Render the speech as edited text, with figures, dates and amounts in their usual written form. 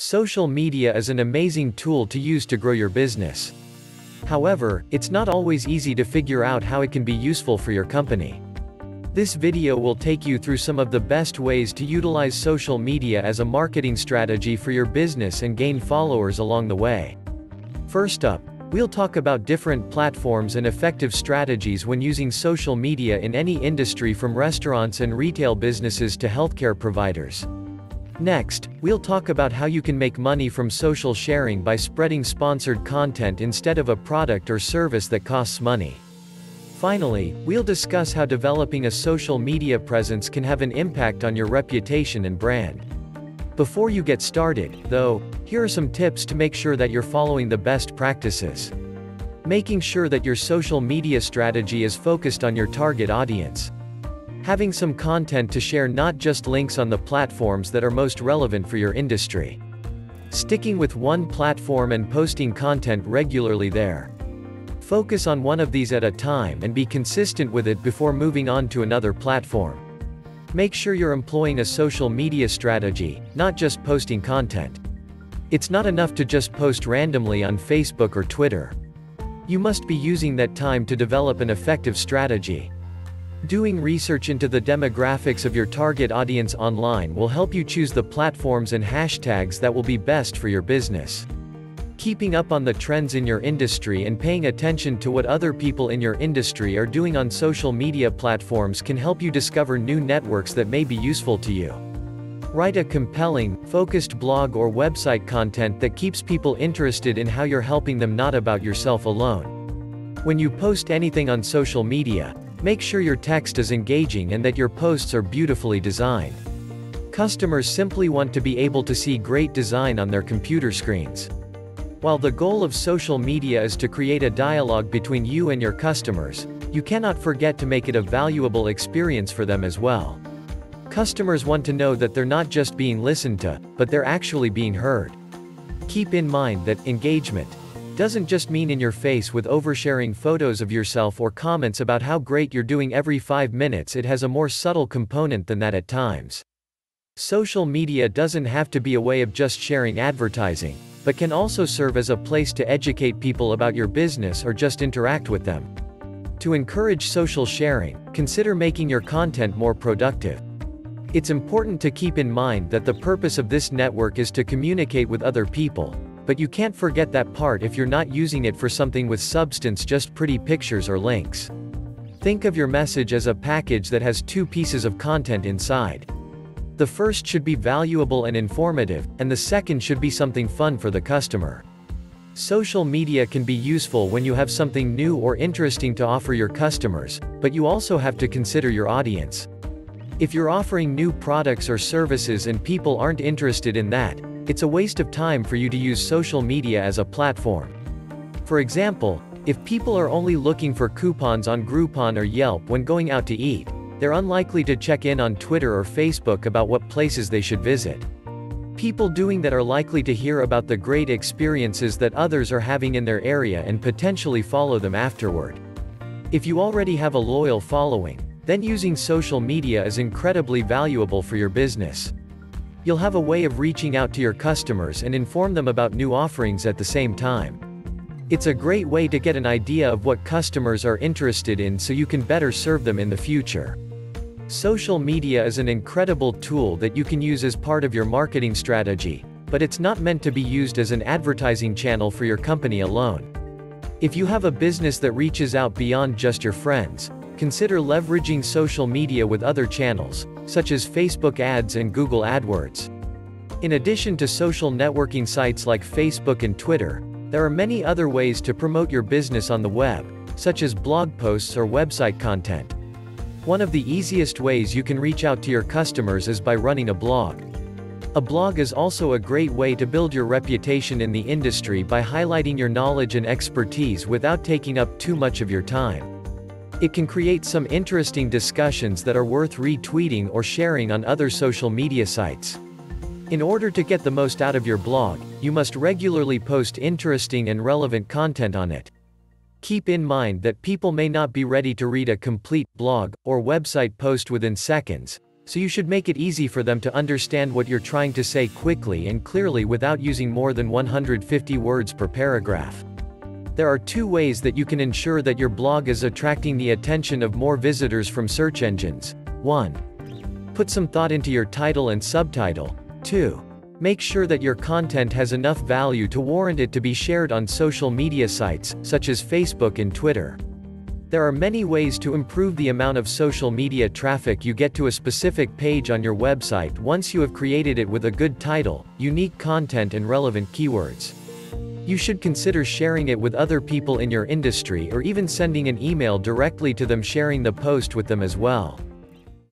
Social media is an amazing tool to use to grow your business. However, it's not always easy to figure out how it can be useful for your company. This video will take you through some of the best ways to utilize social media as a marketing strategy for your business and gain followers along the way. First up, we'll talk about different platforms and effective strategies when using social media in any industry, from restaurants and retail businesses to healthcare providers. Next, we'll talk about how you can make money from social sharing by spreading sponsored content instead of a product or service that costs money. Finally, we'll discuss how developing a social media presence can have an impact on your reputation and brand. Before you get started, though, here are some tips to make sure that you're following the best practices. Making sure that your social media strategy is focused on your target audience. Having some content to share, not just links on the platforms that are most relevant for your industry. Sticking with one platform and posting content regularly there. Focus on one of these at a time and be consistent with it before moving on to another platform. Make sure you're employing a social media strategy, not just posting content. It's not enough to just post randomly on Facebook or Twitter. You must be using that time to develop an effective strategy. Doing research into the demographics of your target audience online will help you choose the platforms and hashtags that will be best for your business. Keeping up on the trends in your industry and paying attention to what other people in your industry are doing on social media platforms can help you discover new networks that may be useful to you. Write a compelling, focused blog or website content that keeps people interested in how you're helping them, not about yourself alone. When you post anything on social media, make sure your text is engaging and that your posts are beautifully designed. Customers simply want to be able to see great design on their computer screens. While the goal of social media is to create a dialogue between you and your customers, you cannot forget to make it a valuable experience for them as well. Customers want to know that they're not just being listened to, but they're actually being heard. Keep in mind that engagement doesn't just mean in your face with oversharing photos of yourself or comments about how great you're doing every 5 minutes. It has a more subtle component than that at times. Social media doesn't have to be a way of just sharing advertising, but can also serve as a place to educate people about your business or just interact with them. To encourage social sharing, consider making your content more productive. It's important to keep in mind that the purpose of this network is to communicate with other people, but you can't forget that part if you're not using it for something with substance, just pretty pictures or links. Think of your message as a package that has 2 pieces of content inside. The first should be valuable and informative, and the second should be something fun for the customer. Social media can be useful when you have something new or interesting to offer your customers, but you also have to consider your audience. If you're offering new products or services and people aren't interested in that, it's a waste of time for you to use social media as a platform. For example, if people are only looking for coupons on Groupon or Yelp when going out to eat, they're unlikely to check in on Twitter or Facebook about what places they should visit. People doing that are likely to hear about the great experiences that others are having in their area and potentially follow them afterward. If you already have a loyal following, then using social media is incredibly valuable for your business. You'll have a way of reaching out to your customers and inform them about new offerings at the same time. It's a great way to get an idea of what customers are interested in so you can better serve them in the future. Social media is an incredible tool that you can use as part of your marketing strategy, but it's not meant to be used as an advertising channel for your company alone. If you have a business that reaches out beyond just your friends, consider leveraging social media with other channels, such as Facebook ads and Google AdWords. In addition to social networking sites like Facebook and Twitter, there are many other ways to promote your business on the web, such as blog posts or website content. One of the easiest ways you can reach out to your customers is by running a blog. A blog is also a great way to build your reputation in the industry by highlighting your knowledge and expertise without taking up too much of your time. It can create some interesting discussions that are worth retweeting or sharing on other social media sites. In order to get the most out of your blog, you must regularly post interesting and relevant content on it. Keep in mind that people may not be ready to read a complete blog or website post within seconds, so you should make it easy for them to understand what you're trying to say quickly and clearly without using more than 150 words per paragraph. There are 2 ways that you can ensure that your blog is attracting the attention of more visitors from search engines. 1. Put some thought into your title and subtitle. 2. Make sure that your content has enough value to warrant it to be shared on social media sites, such as Facebook and Twitter. There are many ways to improve the amount of social media traffic you get to a specific page on your website once you have created it with a good title, unique content and relevant keywords. You should consider sharing it with other people in your industry or even sending an email directly to them sharing the post with them as well.